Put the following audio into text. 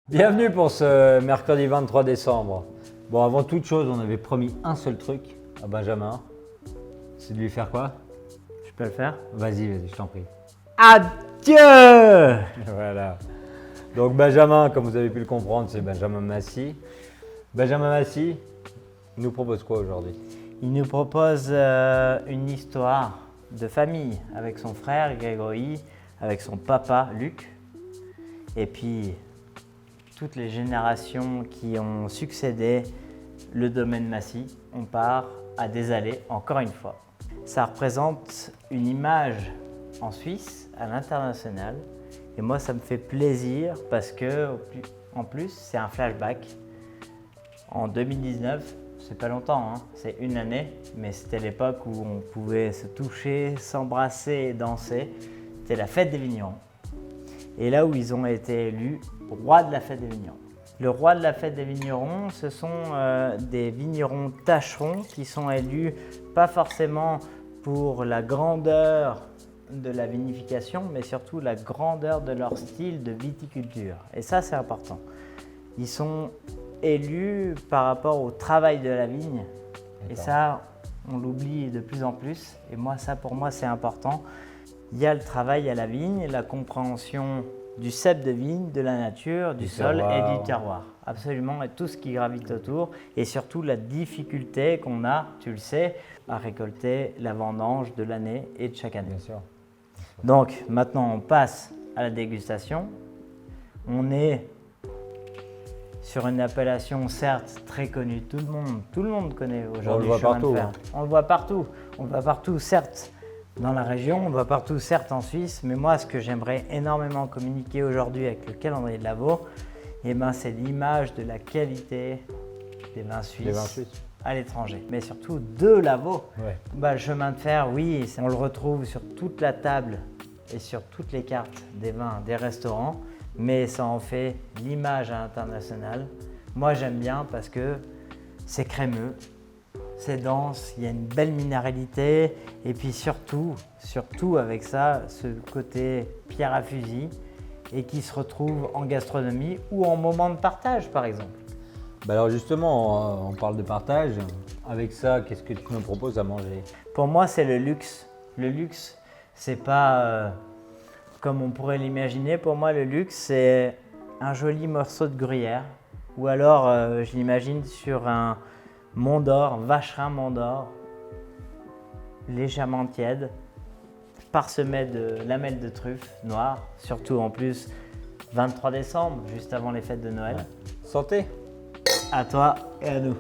Bienvenue pour ce mercredi 23 décembre. Bon, avant toute chose, on avait promis un seul truc à Benjamin. C'est de lui faire quoi? Je peux le faire? Vas-y, je t'en prie. Adieu! Voilà. Donc Benjamin, comme vous avez pu le comprendre, c'est Benjamin Massy. Benjamin Massy nous propose quoi aujourd'hui? Il nous propose une histoire de famille avec son frère Grégory, avec son papa Luc, et puis toutes les générations qui ont succédé le domaine Massy. On part à des allées encore une fois. Ça représente une image en Suisse, à l'international, et moi ça me fait plaisir parce que en plus c'est un flashback. En 2019, c'est pas longtemps, hein, c'est une année, mais c'était l'époque où on pouvait se toucher, s'embrasser et danser. C'était la fête des vignerons. Et là où ils ont été élus roi de la fête des vignerons. Le roi de la fête des vignerons, ce sont des vignerons tâcherons qui sont élus pas forcément pour la grandeur de la vinification, mais surtout la grandeur de leur style de viticulture. Et ça, c'est important. Ils sont élus par rapport au travail de la vigne. Et ça, on l'oublie de plus en plus. Et moi, ça, pour moi, c'est important. Il y a le travail à la vigne, la compréhension du cep de vigne, de la nature, du sol et du terroir. Absolument, et tout ce qui gravite autour. Et surtout la difficulté qu'on a, tu le sais, à récolter la vendange de l'année et de chaque année. Bien sûr. Donc maintenant, on passe à la dégustation. On est sur une appellation certes très connue, tout le monde connaît aujourd'hui le chemin de fer. On le voit partout. On le voit partout, certes, dans la région, on le voit partout, certes, en Suisse. Mais moi, ce que j'aimerais énormément communiquer aujourd'hui avec le calendrier de Lavaux, c'est l'image de la qualité des vins suisses à l'étranger. Mais surtout de Lavaux. Ouais. Le chemin de fer, oui, on le retrouve sur toute la table et sur toutes les cartes des vins des restaurants. Mais ça en fait l'image à l'international. Moi, j'aime bien parce que c'est crémeux, c'est dense, il y a une belle minéralité et puis surtout avec ça, ce côté pierre à fusil et qui se retrouve en gastronomie ou en moment de partage, par exemple. Alors justement, on parle de partage. Avec ça, qu'est-ce que tu nous proposes à manger? Pour moi, c'est le luxe. Le luxe, c'est pas comme on pourrait l'imaginer. Pour moi, le luxe, c'est un joli morceau de gruyère ou alors, je l'imagine sur un Mont d'Or, Vacherin Mont d'Or, légèrement tiède, parsemé de lamelles de truffes noires, surtout en plus 23 décembre, juste avant les fêtes de Noël. Santé! À toi et à nous.